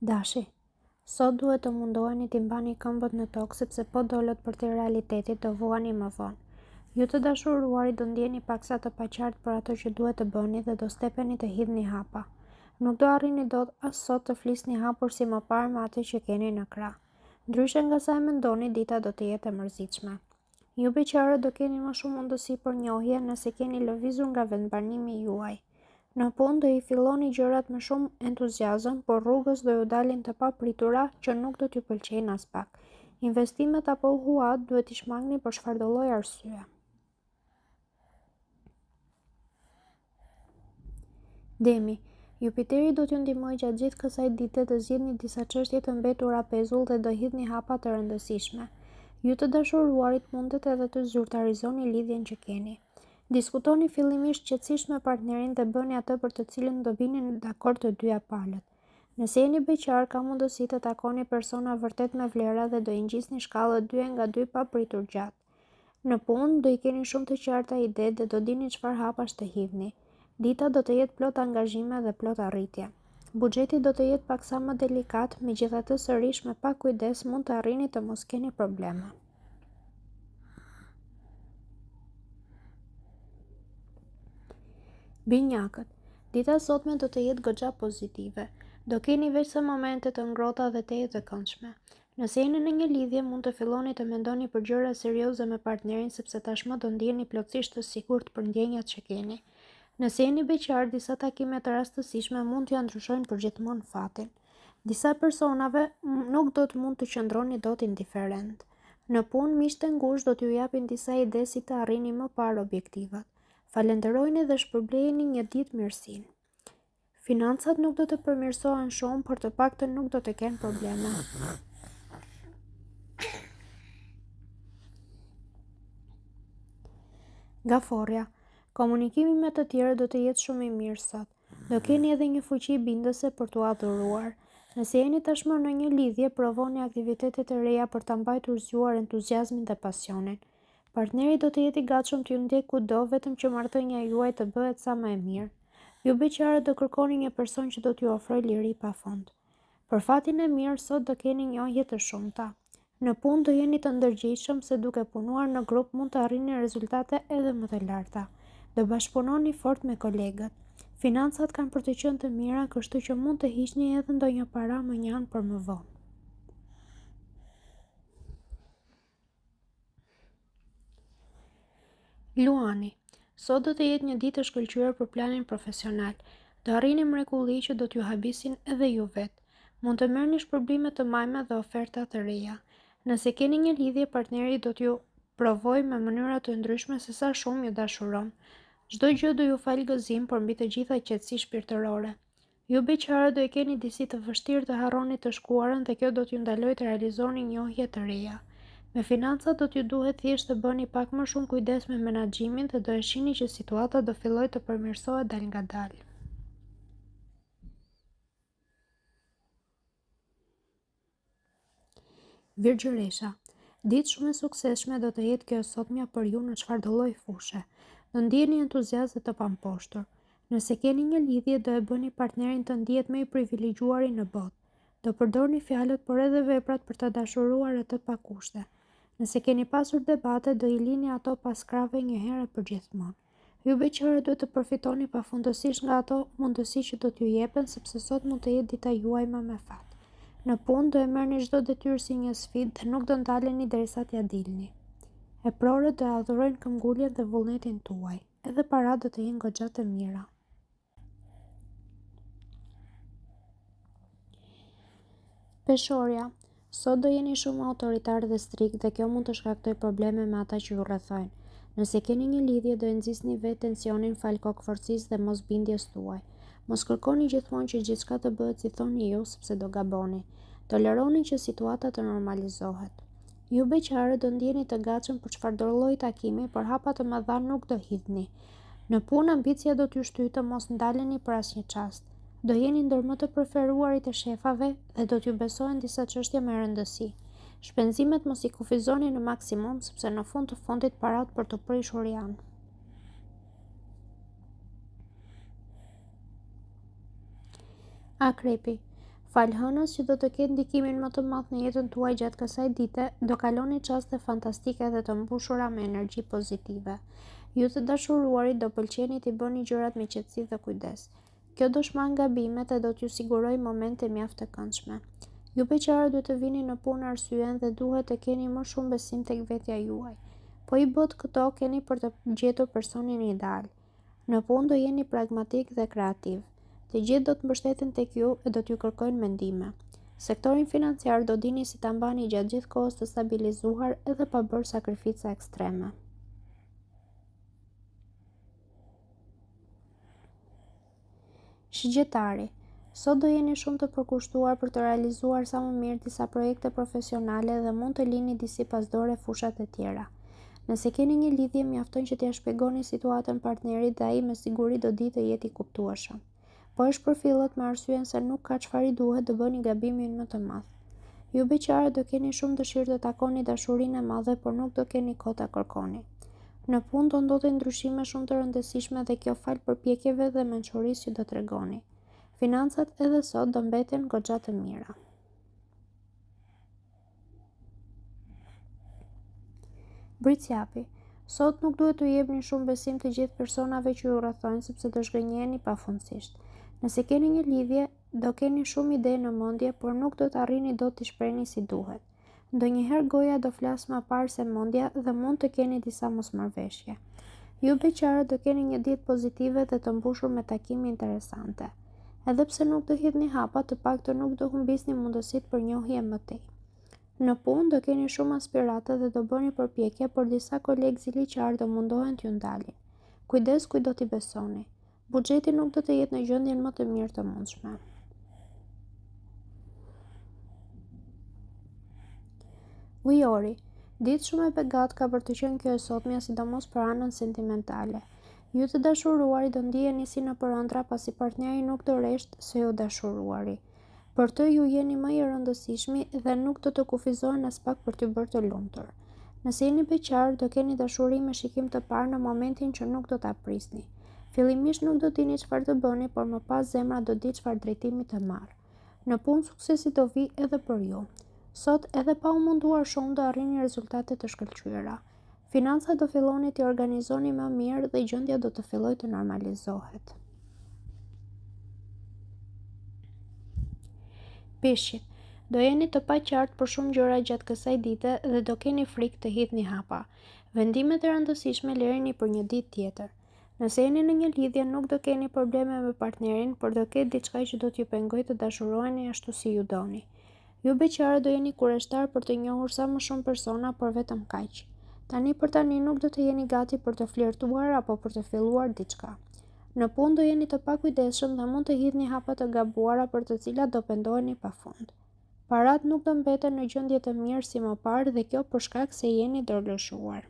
Dashi, sot duhet të mundoheni t'i mbani këmbët në tokë sepse po dolët për të realitetit do vuani më vonë. Ju të dashuruarit do ndjeni paksa të paqartë për ato që duhet të bëni dhe do stepeni të hidhni hapa. Nuk do arrini dot as sot të flisni hapur si më parë me atë që keni në krah. Ndryshe nga sa e mendoni, dita do të jetë e mërzitshme. Ju beqarët do keni më shumë mundësi për njohje nëse keni lëvizur nga vendbanimi juaj. Në punë do i filloni gjërat me shumë entuziazëm, por rrugës do ju dalin të papritura që nuk do t'ju pëlqejnë as pak. Investimet apo huat duhet t'i shmangni për çfarëdo lloj arsye. Demi, Jupiteri do t'ju ndihmojë gjatë gjithë kësaj dite të zgjidhni disa çështje të mbetura pezull dhe do hidhni hapa të rëndësishme. Ju të dashuruarit mundet edhe të zyrtarizoni lidhjen që keni. Diskutoni fillimisht qetësisht me partnerin dhe bëni atë për të cilën do vini dakord të dyja palët. Nëse jeni beqar, ka mundësi të takoni persona vërtet me vlera dhe do i ngjisni shkallët 2/2 pa pritur gjatë. Në punë do i keni shumë të qarta ide dhe do dini çfarë hapash të hidhni. Dita do të jetë plot angazhime dhe plot arritje. Buxheti do të jetë paksa më delikat, megjithatë sërish me pak kujdes mund të arrini të mos keni probleme. Binjakët, dita sotme do të jetë goxha pozitive. Do keni veç sa momente të ngrohta dhe të këndshme. Nëse jeni në një lidhje, mund të filloni të mendoni për gjëra serioze me partnerin sepse tashmë do ndjeni plotësisht të sigurt për ndjenjat që keni. Nëse jeni beqar, disa takime të rastësishme mund t'ju ndryshojnë përgjithmonë fatin. Disa personave nuk do të mund të qëndroni dot indiferent. Në punë, miqtë e ngushtë do t'ju japin disa ide si të arrini më parë objektivat. Falenderojeni dhe shpërblejeni një ditë mirësinë. Financat nuk do të përmirësohen shumë, por të paktën nuk do të kenë probleme. Gaforja, komunikimi me të tjerë do të jetë shumë i mirë sot. Do keni edhe një fuqi bindëse për t'u adhuruar. Nëse jeni tashmë në një lidhje, provoni aktivitete të reja për ta mbajtur zgjuar entuziazmin dhe pasionin. Partneri do të jetë i gatshëm t'ju ndjek kudo, vetëm që marrëdhënia juaj të bëhet sa më e mirë. Ju beqarët do kërkoni një person që do t'ju ofrojë liri pafund. Për fatin e mirë, sot do keni njohje të shumta. Në punë do jeni të ndërgjegjshëm se duke punuar në grup mund të arrini rezultate edhe më të larta. Do bashkëpunoni fort me kolegët. Financat kanë për të qenë të mira, kështu që mund të hiqni edhe ndonjë para më njanë për më vonë. Luani, sot do të jetë një ditë e shkëlqyer për planin profesional. Do arrini mrekulli që do t'ju habisin edhe ju vetë. Mund të merrni shpërblime të majme dhe oferta të reja. Nëse keni një lidhje, partneri do t'ju provojë me mënyra të ndryshme se sa shumë ju dashuron. Çdo gjë do ju fal gëzim, por mbi të gjitha qetësi shpirtërore. Ju beqarët do e keni disi të vështirë të harroni të shkuarën dhe kjo do t'ju ndalojë të realizoni njohje të reja. Me financat do t'ju duhet thjesht të bëni pak më shumë kujdes me menaxhimin dhe do e shihni që situata do fillojë të përmirësohet dal nga dal. Virgjëresha, ditë shumë e suksesshme do të jetë kjo sotmja për ju në çfarëdo lloj fushe. Do ndjeni entuziazëm të pamposhtur. Nëse keni një lidhje, do e bëni partnerin të ndihet më i privilegjuari në botë. Do përdorni fjalët por edhe veprat për të dashuruar atë pa kushte. Nëse keni pasur debate, do i lini ato pas krave një herë për gjithmonë. Ju beqarët duhet të përfitoni pafundësisht nga ato mundësi që do t'ju jepen, sepse sot mund të jetë dita juaj më me fat. Në punë do e merrni çdo detyrë si një sfidë dhe nuk do ndaleni derisa t'ja dilni. Eprorët do e adhurojnë këmbguljen dhe vullnetin tuaj. Edhe paratë do të jenë goxha të mira. Peshorja, sot do jeni shumë autoritar dhe strikt dhe kjo mund të shkaktojë probleme me ata që ju rrethojnë. Nëse keni një lidhje, do e nxisni vetë tensionin fal kokëforcisë dhe mosbindjes tuaj. Mos kërkoni gjithmonë që gjithçka të bëhet si thoni ju, sepse do gaboni. Toleroni që situata të normalizohet. Ju beqarët do ndjeni të gatshëm për çfarëdo lloji takimi, por hapa të mëdha nuk do hidhni. Në punë ambicia do t'ju shtyjë të mos ndaleni për asnjë çast. Do jeni ndër më të preferuarit e shefave dhe do t'ju besohen disa çështje me rëndësi. Shpenzimet mos i kufizoni në maksimum, sepse në fund të fundit parat për të prishur janë. Akrepi, Falhënës që do të ketë ndikimin më të madh në jetën tuaj gjatë kësaj dite, do kaloni çaste fantastike dhe të mbushura me energji pozitive. Ju të dashuruarit do pëlqeni t'i bëni gjërat me qetësi dhe kujdes. Kjo do shmang gabimet dhe do t'ju sigurojë momente mjaft të këndshme. Ju beqarët duhet të vini në punë arsyen dhe duhet të keni më shumë besim tek vetja juaj. Po i bot këto keni për të gjetur personin ideal. Në punë do jeni pragmatik dhe kreativ. Të gjithë do të mbështeten tek ju e do t'ju kërkojnë mendime. Sektorin financiar do dini si ta mbani gjatë gjithë kohës të stabilizuar edhe pa bërë sakrifica ekstreme. Shigjetari. Sot do jeni shumë të përkushtuar për të realizuar sa më mirë disa projekte profesionale dhe mund të lini disi pasdore fushat e tjera. Nëse keni një lidhje, mjafton që t'ia shpjegoni situatën partnerit dhe ai me siguri do di të jetë i kuptueshëm. Po e shpërfillet me arsyen se nuk ka çfarë i duhet të bëni gabimin më të madh. Ju beqarët do keni shumë dëshirë të takoni dashurinë e madhe, por nuk do keni kohë ta kërkoni. Në punë do ndodhin ndryshime shumë të rëndësishme dhe kjo fal përpjekjeve dhe mençurisë që do tregoni. Financat edhe sot do mbeten goxha të mira. Britsjapi. Sot nuk duhet t'u jepni shumë besim të gjithë personave që ju rrethojnë sepse do zhgënjeheni pafundësisht. Nëse keni një lidhje, do keni shumë ide në mendje, por nuk do të arrini dot t'i shprehni si duhet. Ndonjëherë goja do flas më parë se mendja dhe mund të keni disa mosmarrveshje. Ju beqarët do keni një ditë pozitive dhe të mbushur me takime interesante. Edhe pse nuk do hidhni hapa, të paktën nuk do humbisni mundësitë për njohje më tej. Në punë do keni shumë aspirate dhe do bëni përpjekje, por disa kolegë ziliqar do mundohen t'ju ndalin. Kujdes kujt do t'i besoni. Buxheti nuk do të jetë në gjendjen më të mirë të mundshme. Ujori. Ditë shumë e begat ka për të qenë kjo e sotmja, sidomos për anën sentimentale. Ju të dashuruari do ndiheni si në përëndra pasi partneri nuk do reshtë se ju dashuruari. Për të ju jeni më i rëndësishmi dhe nuk do të kufizohen as pak për t'ju bërë të lumtur. Nëse jeni beqar, do keni dashuri me shikim të parë në momentin që nuk do ta prisni. Fillimisht nuk do dini çfarë të bëni, por më pas zemra do di çfarë drejtimi të marrë. Në punë suksesi do vi edhe për ju. Sot edhe pa u munduar shumë do arrini rezultate të shkëlqyera. Financat do filloni t'i organizoni më mirë dhe gjendja do të fillojë të normalizohet. Peshqit. Do jeni të paqartë për shumë gjëra gjatë kësaj dite dhe do keni frikë të hidhni hapa. Vendimet e rëndësishme lërini për një ditë tjetër. Nëse jeni në një lidhje, nuk do keni probleme me partnerin, por do ketë diçka që do t'ju pengojë të dashuroheni ashtu si ju doni. Ju beqarë do jeni kureshtar për të njohur sa më shumë persona, por vetëm kaq. Tani për tani nuk do të jeni gati për të flirtuar apo për të filluar diçka. Në punë do jeni të pakujdesshëm dhe mund të hidhni hapa të gabuara për të cilat do pendoheni pafund. Parat nuk do mbeten në gjendje të mirë si më parë dhe kjo për shkak se jeni dorëlëshuar.